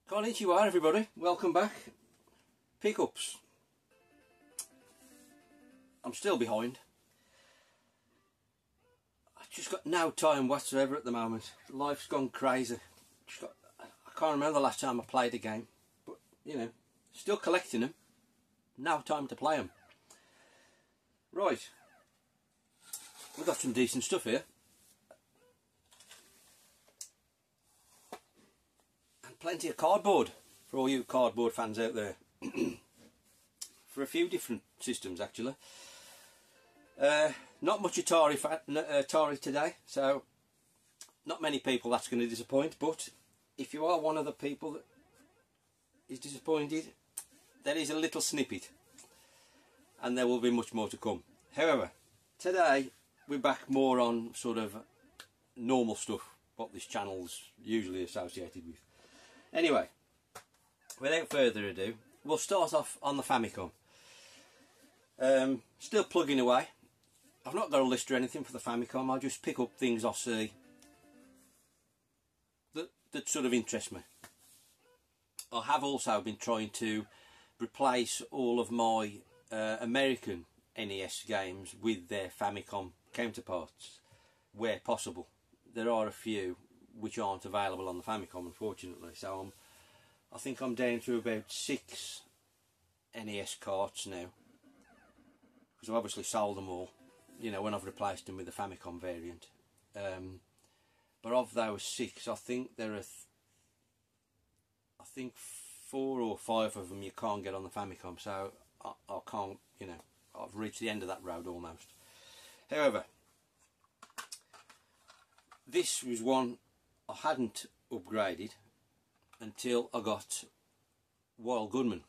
Konnichiwa everybody, welcome back. Pickups. I'm still behind. I've just got no time whatsoever at the moment. Life's gone crazy. I can't remember the last time I played a game, but you know, still collecting them. No time to play them. Right, we've got some decent stuff here. Plenty of cardboard for all you cardboard fans out there. For a few different systems actually. Not much Atari today, so not many people that's going to disappoint, but if you are one of the people that is disappointed, there is a little snippet and there will be much more to come. However, today we're back more on sort of normal stuff, what this channel's usually associated with. Anyway, without further ado, we'll start off on the Famicom. Still plugging away. I've not got a list or anything for the Famicom. I'll just pick up things I see that sort of interest me. I have also been trying to replace all of my American NES games with their Famicom counterparts where possible. There are a few which aren't available on the Famicom, unfortunately, so I think I'm down to about 6 NES carts now, because I've obviously sold them all, you know, when I've replaced them with the Famicom variant. But of those 6, I think there are I think 4 or 5 of them you can't get on the Famicom, so I can't, you know, I've reached the end of that road almost. However, this was one I hadn't upgraded until I got Wild Gunman.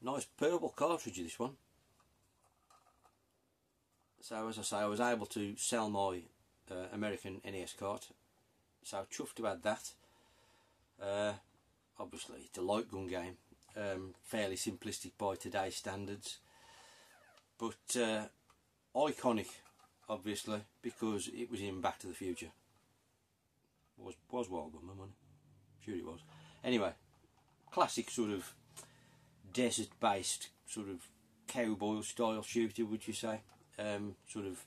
Nice purple cartridge, this one. So as I say, I was able to sell my American NES cart, so chuffed to add that. Obviously it's a light gun game, fairly simplistic by today's standards, but iconic obviously because it was in Back to the Future. Was Wild Gunman, wasn't it? Sure it was. Anyway, classic sort of desert based sort of cowboy style shooter, would you say? Sort of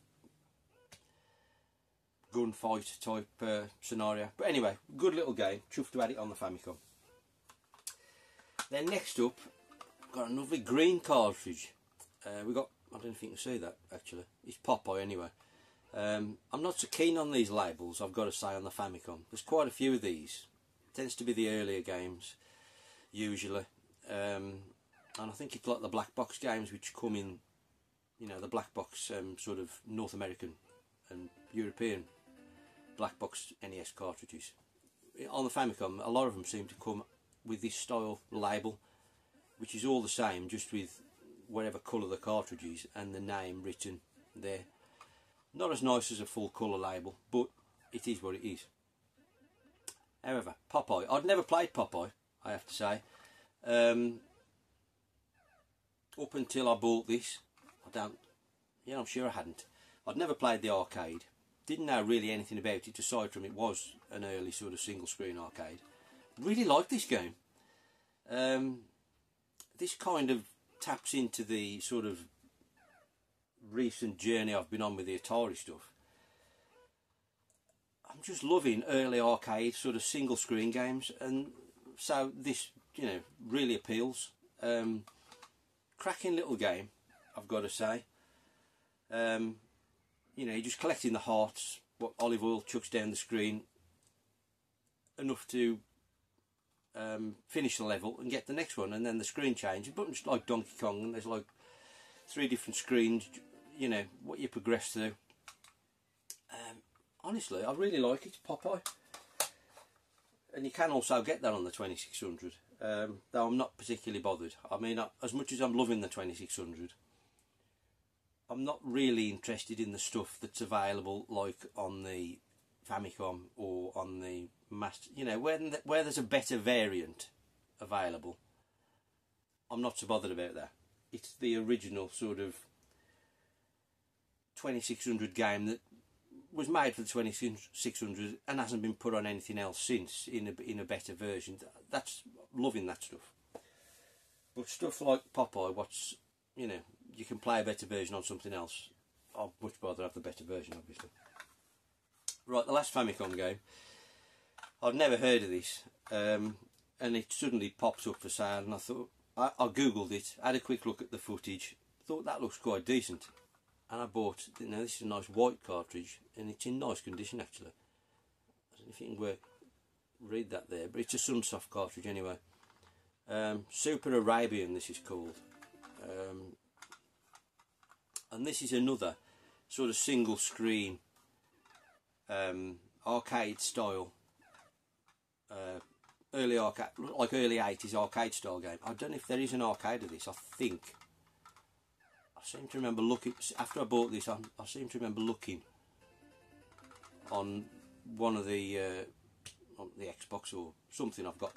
gunfight type scenario. But anyway, good little game. Chuffed to add it on the Famicom. Then next up, got another green cartridge. We got, I don't know if you can see that actually. It's Popeye anyway. I'm not so keen on these labels, I've got to say, on the Famicom. There's quite a few of these. It tends to be the earlier games, usually. And I think it's like the black box games which come in, you know, the black box sort of North American and European black box NES cartridges. On the Famicom, a lot of them seem to come with this style label, which is all the same, just with whatever colour the cartridge is and the name written there. Not as nice as a full colour label, but it is what it is. However, Popeye, I'd never played Popeye, I have to say. Up until I bought this, I'm sure I hadn't. I'd never played the arcade. Didn't know really anything about it, aside from it was an early sort of single screen arcade. Really liked this game. This kind of taps into the sort of recent journey I've been on with the Atari stuff. I'm just loving early arcade sort of single screen games, and so this, you know, really appeals. Cracking little game, I've got to say. You know, you're just collecting the hearts, what Olive Oyl chucks down the screen, enough to finish the level and get the next one, and then the screen changes. But it's like Donkey Kong, and there's like 3 different screens, you know, what you progress through. Honestly, I really like it, Popeye. And you can also get that on the 2600, though I'm not particularly bothered. I mean, as much as I'm loving the 2600, I'm not really interested in the stuff that's available like on the Famicom or on the Master, you know, where there's a better variant available. I'm not so bothered about that. It's the original sort of 2600 game that was made for the 2600 and hasn't been put on anything else since in a better version. That's loving that stuff. But stuff like Popeye, what's, you know, you can play a better version on something else. I'd much rather have the better version, obviously. Right, the last Famicom game. I've never heard of this, and it suddenly popped up for sale, and I thought, I googled it, had a quick look at the footage, thought that looks quite decent, and I bought, you know, this is a nice white cartridge, and it's in nice condition actually. I don't know if you can read that there, but it's a Sunsoft cartridge anyway. Super Arabian, this is called, and this is another sort of single screen arcade style, early arcade, like early 80s arcade style game. I don't know if there is an arcade of this. I seem to remember looking, after I bought this, I seem to remember looking on one of the on the Xbox or something. I've got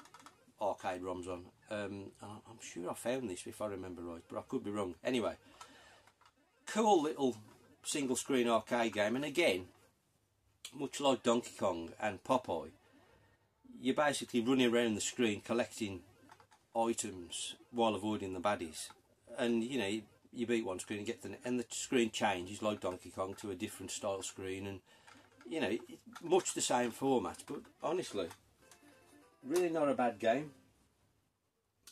arcade ROMs on, and I'm sure I found this if I remember right, but I could be wrong. Anyway, cool little single screen arcade game, and again, much like Donkey Kong and Popeye, you're basically running around the screen collecting items while avoiding the baddies, and you know, you beat one screen and get and the screen changes like Donkey Kong to a different style screen, and you know, much the same format, but honestly, really not a bad game.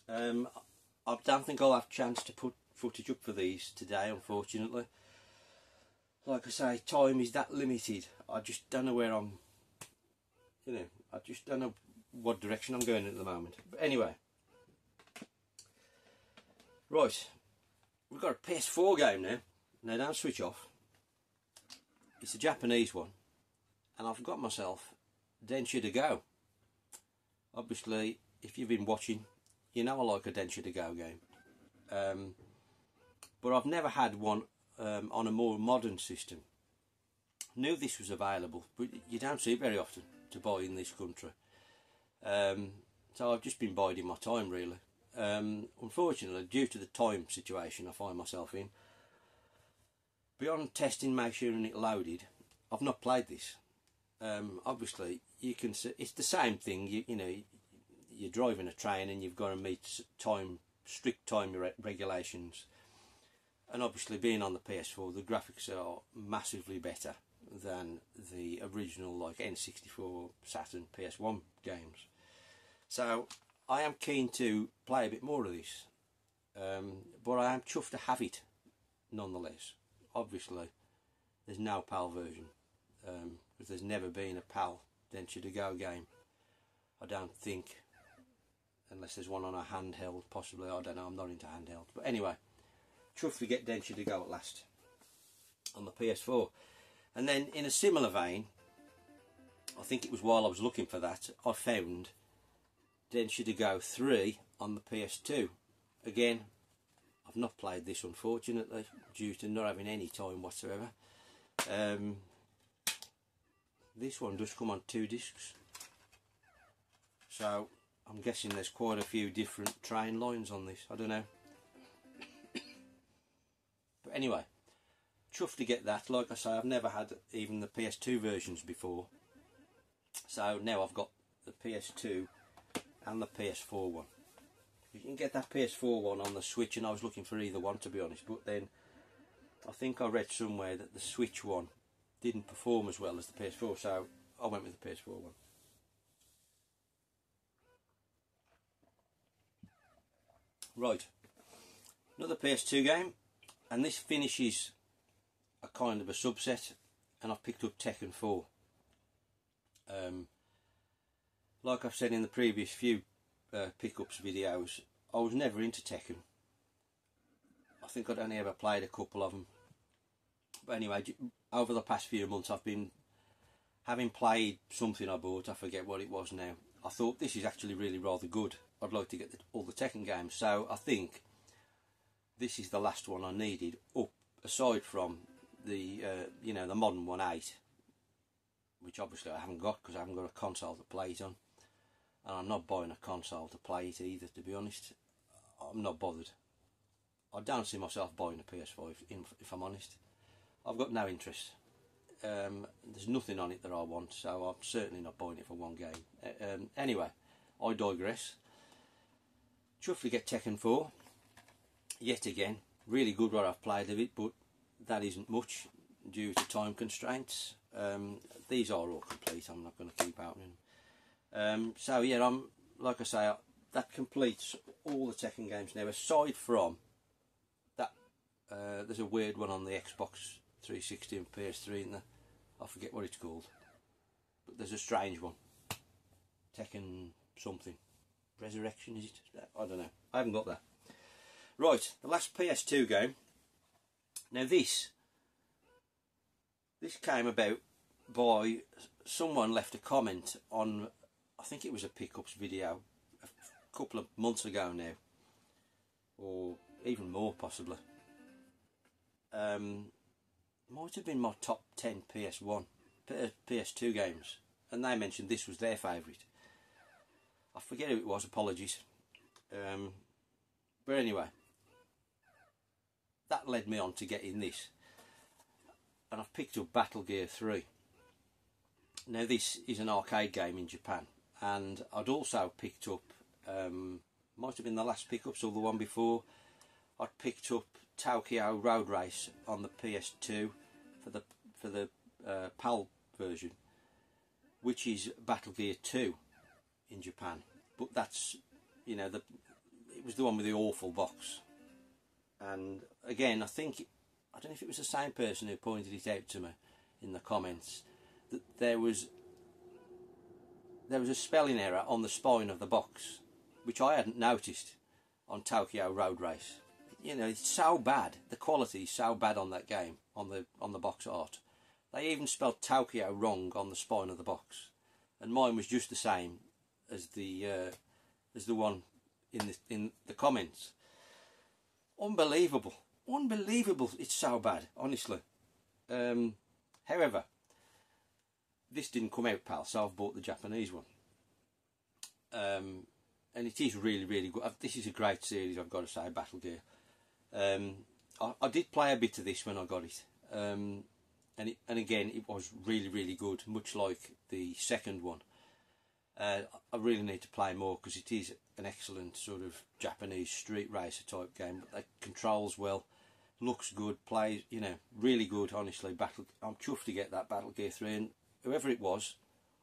I don't think I'll have a chance to put footage up for these today, unfortunately. Like I say, time is that limited. I just don't know where I'm, you know, I just don't know what direction I'm going at the moment. But anyway, right, we've got a PS4 game now. Now don't switch off. It's a Japanese one, and I've got myself Densha to Go. Obviously, if you've been watching, you know I like a Densha to Go game. But I've never had one on a more modern system. Knew this was available, but you don't see it very often to buy in this country. So I've just been biding my time really. Unfortunately, due to the time situation I find myself in, beyond testing, make sure it loaded, I've not played this. Obviously, you can see it's the same thing. You know, you're driving a train and you've got to meet strict time regulations. And obviously, being on the PS4, the graphics are massively better than the original, like N64, Saturn, PS1 games. So I am keen to play a bit more of this, but I am chuffed to have it nonetheless. Obviously, there's no PAL version, because there's never been a PAL Densha to Go game. I don't think, unless there's one on a handheld, possibly. I don't know. I'm not into handheld, but anyway, chuffed to get Densha to Go at last on the PS4. And then, in a similar vein, I think it was while I was looking for that, I found Densha to Go 3 on the PS2. Again, I've not played this unfortunately, due to not having any time whatsoever. This one does come on 2 discs, so I'm guessing there's quite a few different train lines on this, I don't know. But anyway, chuffed to get that. Like I say, I've never had even the PS2 versions before, so now I've got the PS2 and the PS4 one. You can get that PS4 one on the Switch, and I was looking for either one, to be honest, but then I think I read somewhere that the Switch one didn't perform as well as the PS4, so I went with the PS4 one. Right, another PS2 game, and this finishes a kind of a subset, and I've picked up Tekken 4. Like I've said in the previous few pickups videos, I was never into Tekken. I think I'd only ever played a couple of them. But anyway, over the past few months I've been having played something I bought, I forget what it was now. I thought this is actually really rather good. I'd like to get all the Tekken games, so I think this is the last one I needed, aside from the you know, the modern 1.8, which obviously I haven't got because I haven't got a console to play it on. And I'm not buying a console to play it either, to be honest. I'm not bothered. I don't see myself buying a PS5, if I'm honest. I've got no interest. There's nothing on it that I want, so I'm certainly not buying it for one game. Anyway, I digress. Chuffed to get Tekken 4 yet again. Really good what I've played of it, but that isn't much due to time constraints. These are all complete. I'm not going to keep opening them. So yeah, like I say, that completes all the Tekken games now, aside from that. There's a weird one on the Xbox 360 and PS3 in there. I forget what it's called, but there's a strange one. Tekken something. Resurrection, is it? I don't know. I haven't got that. Right, the last PS2 game. Now this came about by someone left a comment on, I think it was a pickups video a couple of months ago now, or even more possibly. Might have been my top 10 PS2 games, and they mentioned this was their favourite. I forget who it was, apologies. But anyway, that led me on to getting this, and I've picked up Battle Gear 3. Now this is an arcade game in Japan, and I'd also picked up, might have been the last pickups or the one before, I'd picked up Tokyo Road Race on the PS2 for the PAL version, which is Battle Gear 2 in Japan. But that's, you know, it was the one with the awful box. And again, I don't know if it was the same person who pointed it out to me in the comments, that there was a spelling error on the spine of the box, which I hadn't noticed on Tokyo Road Race. You know, it's so bad. The quality is so bad on that game, on the box art. They even spelled Tokyo wrong on the spine of the box, and mine was just the same as the one in the comments. Unbelievable, unbelievable! It's so bad, honestly. However, this didn't come out, pal, so I've bought the Japanese one. And it is really, really good. This is a great series, I've got to say, Battle Gear. I did play a bit of this when I got it, and again it was really, really good, much like the second one. I really need to play more, because it is an excellent sort of Japanese street racer type game. But it controls well, looks good, plays, you know, really good. Honestly, I'm chuffed to get that Battle Gear 3, and whoever it was,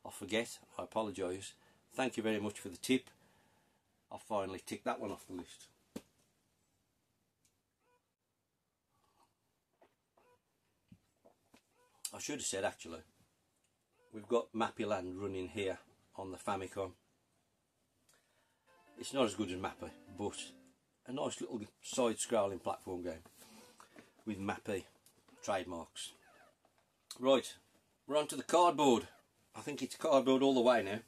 I forget, I apologise. Thank you very much for the tip. I finally ticked that one off the list. I should have said, actually, we've got Mappy Land running here on the Famicom. It's not as good as Mappy, but a nice little side-scrolling platform game with Mappy trademarks. Right, we're on to the cardboard. I think it's cardboard all the way now.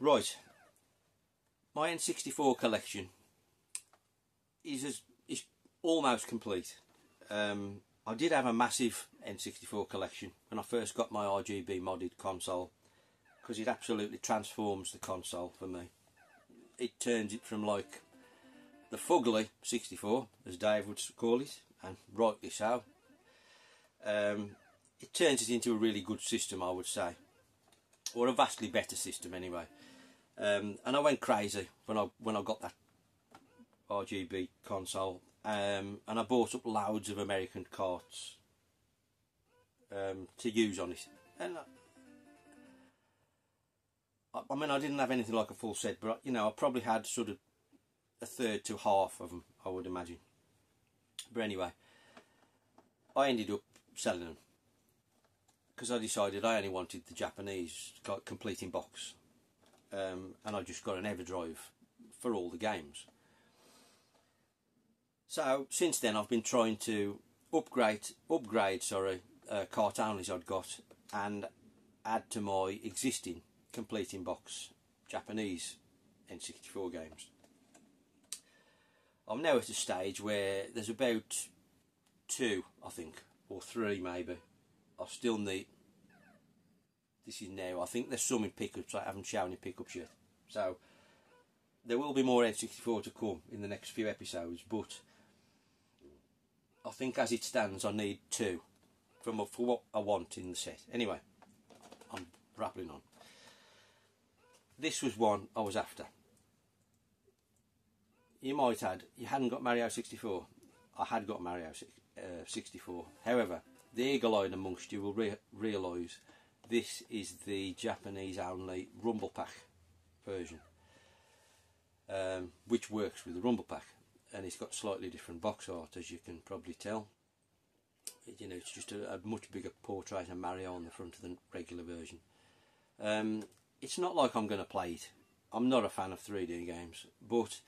Right, my N64 collection is almost complete. I did have a massive N64 collection when I first got my RGB modded console, because it absolutely transforms the console for me. It turns it from like the fugly 64, as Dave would call it, and rightly so. It turns it into a really good system, I would say, or a vastly better system anyway. And I went crazy when I got that RGB console. And I bought up loads of American carts to use on it. And I mean, I didn't have anything like a full set, but you know, I probably had sort of a third to half of them, I would imagine. But anyway, I ended up selling them, because I decided I only wanted the Japanese complete in box, and I just got an EverDrive for all the games. So since then I've been trying to upgrade cart-onlys I'd got, and add to my existing complete in box Japanese N64 games. I'm now at a stage where there's about 2, I think, or 3 maybe. I still need. This is now. I think there's some in pickups. I haven't shown in pickups yet. So there will be more N64 to come in the next few episodes, but I think as it stands I need 2 for what I want in the set. Anyway, I'm rappling on. This was one I was after. You might add, you hadn't got Mario 64. I had got Mario 64. However, the eagle-eyed amongst you will realise this is the Japanese only Rumble Pack version, which works with the Rumble Pack, and it's got slightly different box art, as you can probably tell. You know, it's just a much bigger portrait of Mario on the front of the regular version. It's not like I'm going to play it. I'm not a fan of 3D games, but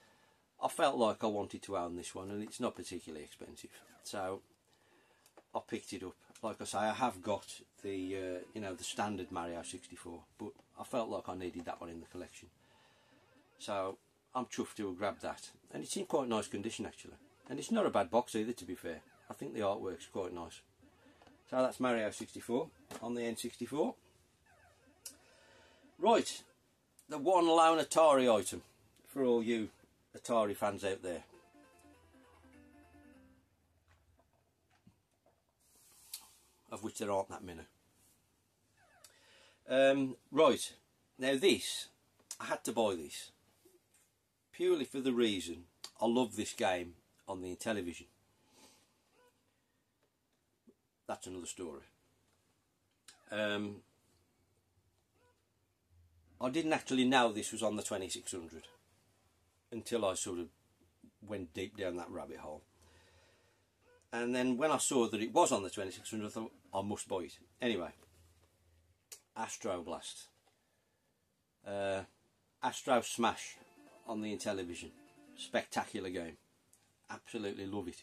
I felt like I wanted to own this one, and it's not particularly expensive, so I picked it up. Like I say, I have got the you know, the standard Mario 64, but I felt like I needed that one in the collection, so I'm chuffed to have grabbed that, and it's in quite nice condition actually, and it's not a bad box either, to be fair. I think the artwork's quite nice. So that's Mario 64 on the N64. Right, the one lone Atari item for all you Atari fans out there. Of which there aren't that many. Right, now this, I had to buy this purely for the reason I love this game on the Intellivision. That's another story. I didn't actually know this was on the 2600 until I sort of went deep down that rabbit hole. And then when I saw that it was on the 2600, I thought, I must buy it. Anyway, Astro Blast. Astro Smash on the Intellivision. Spectacular game. Absolutely love it.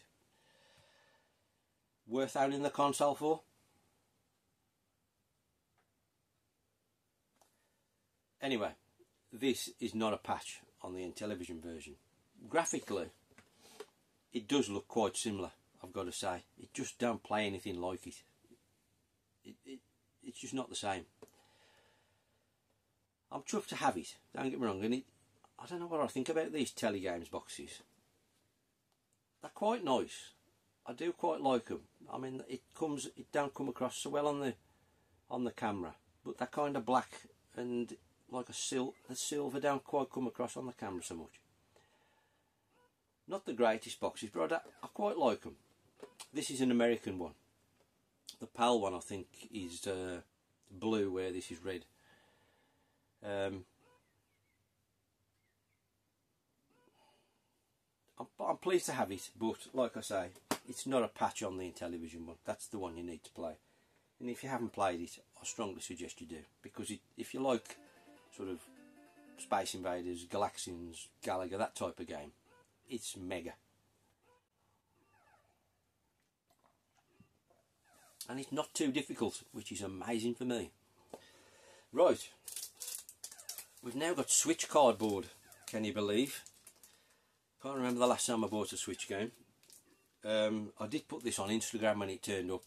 Worth owning the console for? Anyway, this is not a patch on the Intellivision version. Graphically, it does look quite similar, I've got to say. It just don't play anything like it. It's just not the same. I'm chuffed to have it, don't get me wrong, and I don't know what I think about these Telegames boxes. They're quite nice. I do quite like them. I mean, it don't come across so well on the camera, but they're kind of black and like a silver don't quite come across on the camera so much. Not the greatest boxes, but I quite like them. This is an American one. The PAL one, I think, is blue, where this is red. I'm pleased to have it, but like I say, it's not a patch on the Intellivision one. That's the one you need to play. And if you haven't played it, I strongly suggest you do, because if you like sort of Space Invaders, Galaxians, Galaga, that type of game, it's mega. And it's not too difficult, which is amazing for me. Right, we've now got Switch cardboard, can you believe? Can't remember the last time I bought a Switch game. I did put this on Instagram when it turned up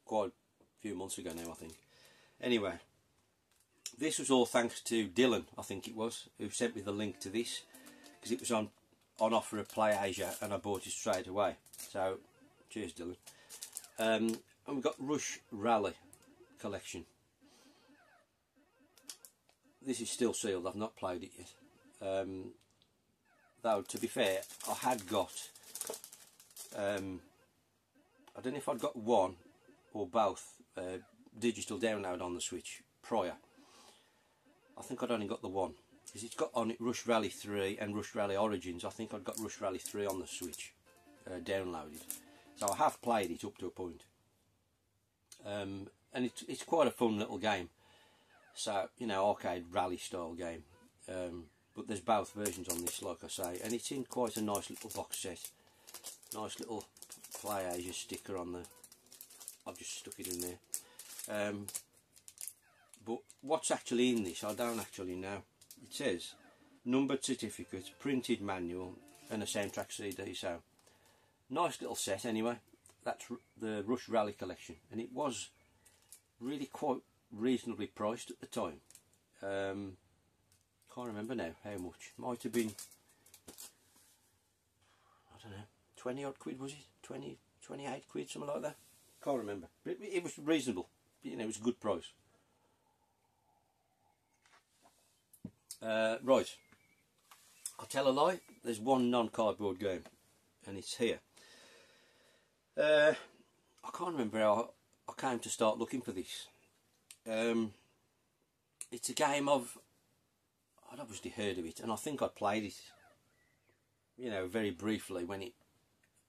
quite a few months ago now, I think. Anyway, this was all thanks to Dylan, I think it was, who sent me the link to this, because it was on offer at PlayAsia and I bought it straight away. So, cheers Dylan. And we've got Rush Rally collection. This is still sealed, I've not played it yet. Though, to be fair, I had got, I don't know if I'd got one or both digital download on the Switch prior. I think I'd only got the one, because it's got on it Rush Rally 3 and Rush Rally Origins. I think I'd got Rush Rally 3 on the Switch downloaded. So I have played it up to a point. And it's quite a fun little game. So, you know, arcade rally style game. But there's both versions on this, like I say, and it's in quite a nice little box set. Nice little PlayAsia sticker on the. I've just stuck it in there. But what's actually in this, I don't actually know. It says numbered certificate, printed manual, and a soundtrack CD. So nice little set anyway. That's the Rush Rally collection, and it was really quite reasonably priced at the time. Can't remember now how much. Might have been, I don't know, 20 odd quid, was it? 28 quid, something like that. Can't remember. But it was reasonable. You know, it was a good price. Right. I'll tell a lie. There's one non-cardboard game, and it's here. I can't remember how I came to start looking for this. It's a game I'd obviously heard of it, and I think I'd played it, you know, very briefly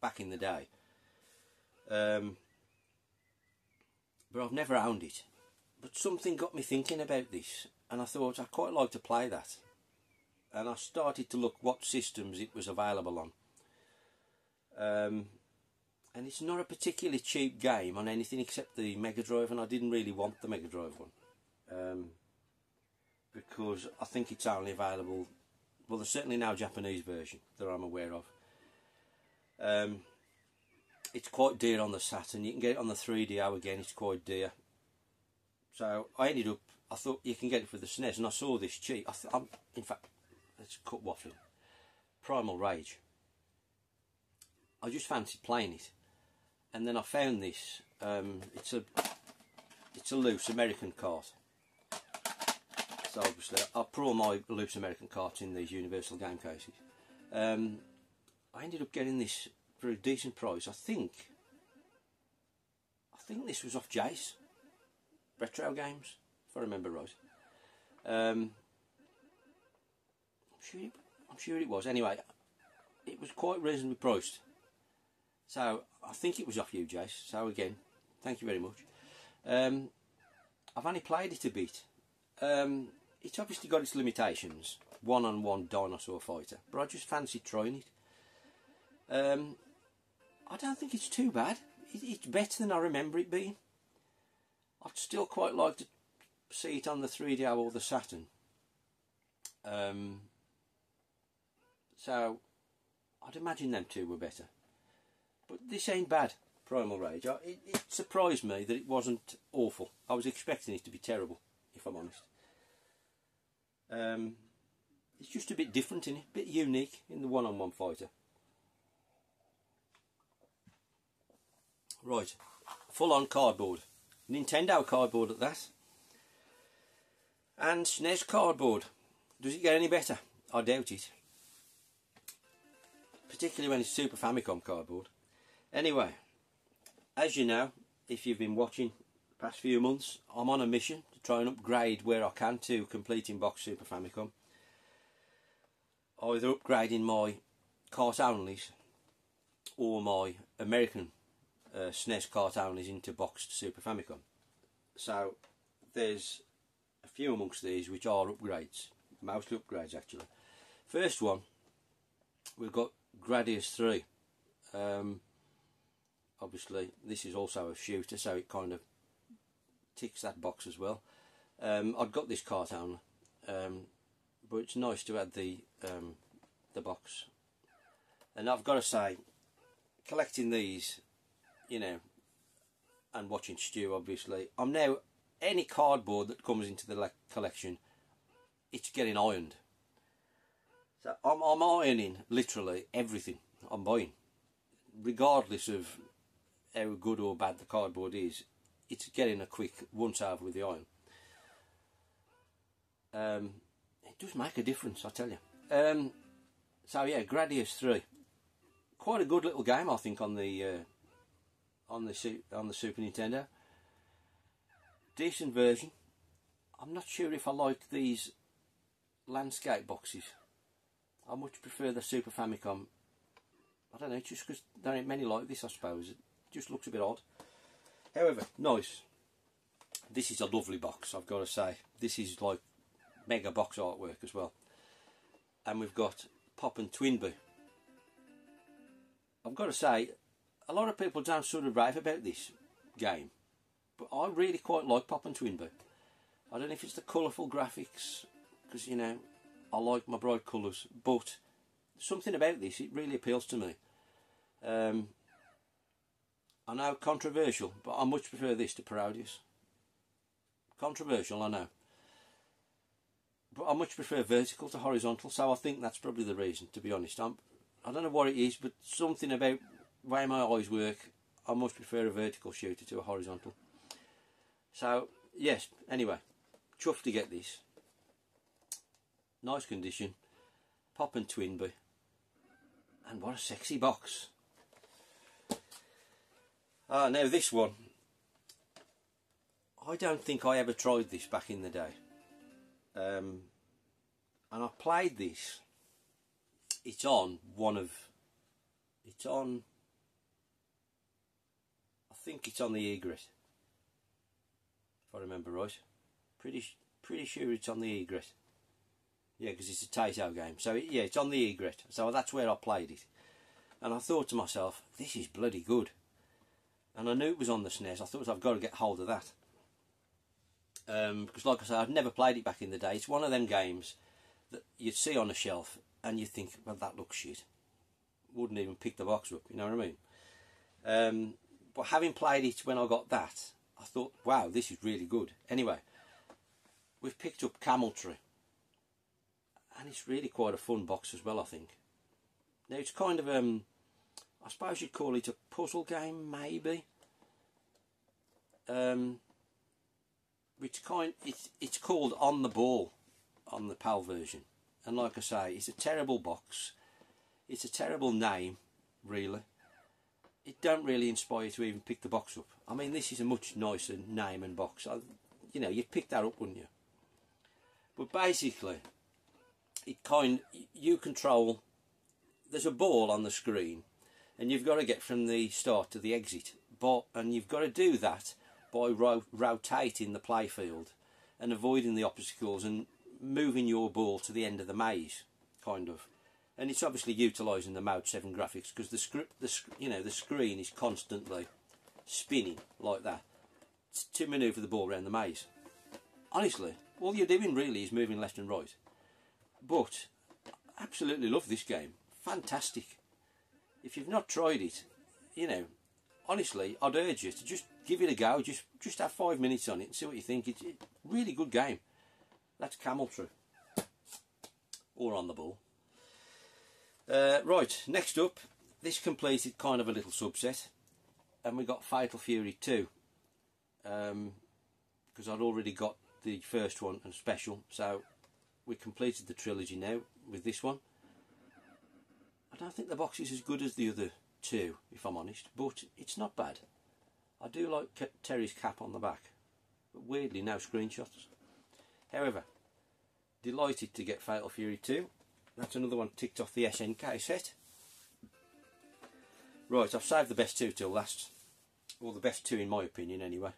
back in the day. But I've never owned it. But something got me thinking about this, and I thought I'd quite like to play that. And I started to look what systems it was available on. And it's not a particularly cheap game on anything except the Mega Drive, and I didn't really want the Mega Drive one. Because I think it's only available, well, there's certainly no Japanese version that I'm aware of. It's quite dear on the Saturn. You can get it on the 3DO again, it's quite dear. So I thought you can get it for the SNES, and I saw this cheap. In fact, let's cut waffling. Primal Rage. I just fancied playing it, and then I found this. It's a loose American cart. So obviously I put all my loose American carts in these Universal game cases. I ended up getting this for a decent price. I think this was off Jace Retro Games, if I remember right. I'm sure it was. Anyway, it was quite reasonably priced. So I think it was off you, Jace. So again, thank you very much. I've only played it a bit. It's obviously got its limitations. One-on-one dinosaur fighter, but I just fancied trying it. I don't think it's too bad. It's better than I remember it being. I'd still quite like to see it on the 3DO or the Saturn. So I'd imagine them two were better. But this ain't bad, Primal Rage. It surprised me that it wasn't awful. I was expecting it to be terrible, if I'm honest. It's just a bit different in it, a bit unique in the one-on-one fighter. Right, full-on cardboard. Nintendo cardboard at that. And SNES cardboard. Does it get any better? I doubt it. Particularly when it's Super Famicom cardboard. Anyway, as you know, if you've been watching the past few months, I'm on a mission to try and upgrade where I can to complete in-box Super Famicom. Either upgrading my cart-onlys or my American SNES cart-onlys into boxed Super Famicom. So there's a few amongst these which are upgrades, mostly upgrades actually. First one, we've got Gradius 3. Obviously this is also a shooter, so it kind of ticks that box as well. I've got this cart-only, but it's nice to add the box. And I've got to say, collecting these, you know, and watching Stu, obviously, I'm now, any cardboard that comes into the collection, it's getting ironed. So I'm ironing literally everything I'm buying, regardless of how good or bad the cardboard is. It's getting a quick once over with the iron. It does make a difference, I tell you. So yeah, Gradius 3, quite a good little game, I think, on the Super Nintendo. Decent version. I'm not sure if I like these landscape boxes. I much prefer the Super Famicom. I don't know, just because there ain't many like this, I suppose. It just looks a bit odd. However, nice. This is a lovely box, I've got to say. This is like mega box artwork as well. And we've got Pop and Twinbee. I've got to say, a lot of people don't sort of rave about this game, but I really quite like Pop and Twinbee. I don't know if it's the colourful graphics, because, you know, I like my bright colours, but something about this, it really appeals to me. I know, controversial, but I much prefer this to Parodius. Controversial, I know. But I much prefer vertical to horizontal, so I think that's probably the reason, to be honest. I don't know what it is, but something about way my eyes work, I much prefer a vertical shooter to a horizontal. So, yes, anyway, chuffed to get this. Nice condition, pop and Twinbee, and what a sexy box. Now this one, I don't think I ever tried this back in the day. And I played this. It's on, I think it's on the Egret, if I remember right. Pretty sure it's on the Egret. Yeah, because it's a Taito game. So yeah, it's on the Egret. So that's where I played it. And I thought to myself, this is bloody good. And I knew it was on the SNES. I thought I've got to get hold of that. Because like I said, I'd never played it back in the day. It's one of them games that you'd see on a shelf and you'd think, well, that looks shit. Wouldn't even pick the box up, you know what I mean? But having played it when I got that, I thought, wow, this is really good. Anyway, we've picked up Camel Tree. And it's really quite a fun box as well, I think. Now, it's kind of, I suppose you'd call it a puzzle game, maybe. It's called On the Ball on the PAL version. And like I say, it's a terrible box. It's a terrible name, really. It don't really inspire you to even pick the box up. I mean, this is a much nicer name and box. You know, you'd pick that up, wouldn't you? But basically, you control, there's a ball on the screen, and you've got to get from the start to the exit. And you've got to do that by rotating the playfield and avoiding the obstacles and moving your ball to the end of the maze, kind of. And it's obviously utilising the Mode 7 graphics, because the screen is constantly spinning like that to manoeuvre the ball around the maze. Honestly, all you're doing really is moving left and right. But I absolutely love this game. Fantastic. If you've not tried it, you know, honestly, I'd urge you to just give it a go. Just have 5 minutes on it and see what you think. It's a really good game. That's Camel Tree. Or On the Ball. Right, next up, this completed kind of a little subset, and we got Fatal Fury 2, because I'd already got the first one and special, so we completed the trilogy now with this one. I don't think the box is as good as the other two, if I'm honest, but it's not bad. I do like Terry's cap on the back, but weirdly no screenshots. However, delighted to get Fatal Fury 2. That's another one ticked off the SNK set. Right, I've saved the best two till last. Or the best two in my opinion anyway.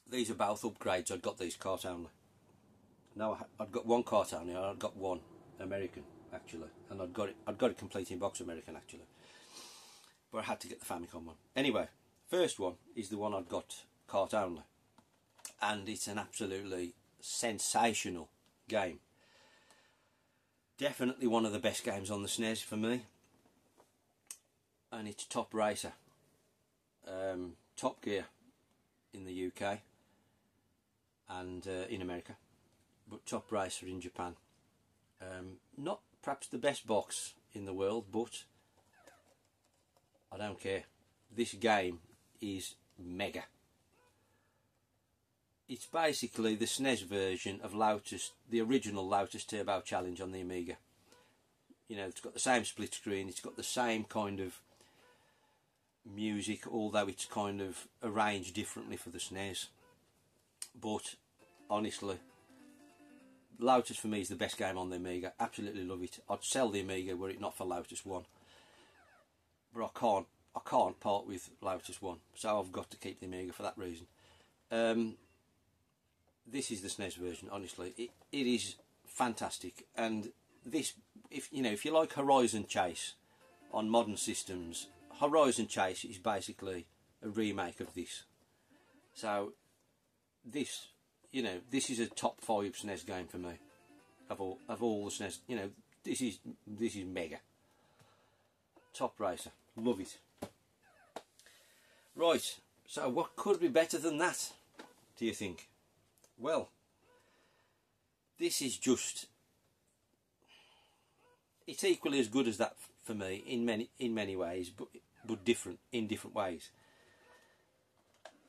These are both upgrades. I'd got these cart only. No, I'd got one cart only. I'd got one American actually, and I'd got it complete in box American actually. But I had to get the Famicom one. Anyway, first one is the one I'd got cart only, and it's an absolutely sensational game. Definitely one of the best games on the SNES for me, and it's Top Racer, Top Gear in the UK and in America, but Top Racer in Japan. Not perhaps the best box in the world, but I don't care. This game is mega. It's basically the SNES version of Lotus, the original Lotus Turbo Challenge on the Amiga. You know, it's got the same split screen, it's got the same kind of music, although it's kind of arranged differently for the SNES. But honestly, Lotus for me is the best game on the Amiga. Absolutely love it. I'd sell the Amiga were it not for Lotus 1. But I can't part with Lotus 1, so I've got to keep the Amiga for that reason. This is the SNES version. Honestly, it is fantastic. And this, if you like Horizon Chase on modern systems, Horizon Chase is basically a remake of this. So this, this is a top 5 SNES game for me. Of all the SNES, this is mega. Top Racer, love it. Right, so what could be better than that, do you think? Well, this is just, it's equally as good as that for me in many ways, but different in different ways.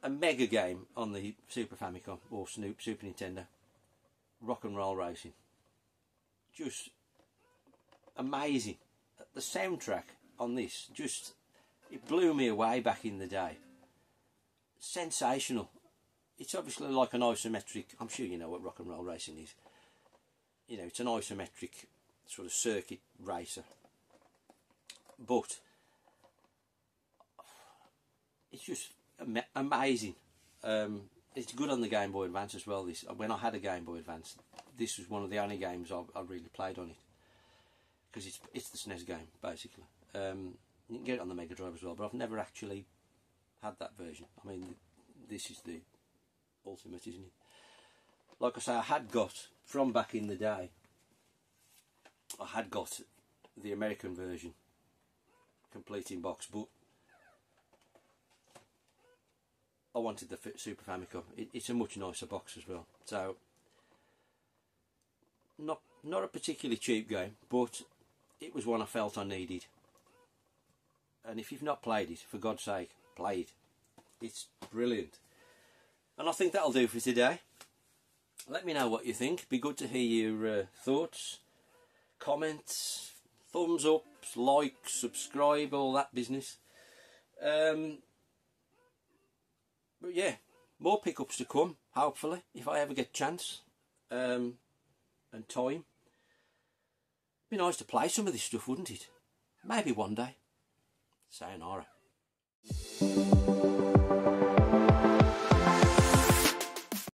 A mega game on the Super Famicom or Super Nintendo, Rock and Roll Racing. Just amazing. The soundtrack on this, just, it blew me away back in the day. Sensational. It's obviously like an isometric, I'm sure you know what Rock and Roll Racing is. You know, it's an isometric sort of circuit racer. But it's just amazing. It's good on the Game Boy Advance as well. This, when I had a Game Boy Advance, this was one of the only games I really played on it, because it's the SNES game basically. You can get it on the Mega Drive as well, but I've never actually had that version. I mean, this is the ultimate, isn't it? Like I say, I had got, from back in the day, I had got the American version, complete in box, but I wanted the Super Famicom. It's a much nicer box as well. So, not a particularly cheap game, but it was one I felt I needed. And if you've not played it, for God's sake, play it. It's brilliant. And I think that'll do for today. Let me know what you think. Be good to hear your thoughts, comments, thumbs up, like, subscribe, all that business. But yeah, more pickups to come, hopefully, if I ever get a chance and time. Be nice to play some of this stuff, wouldn't it? Maybe one day. Sayonara.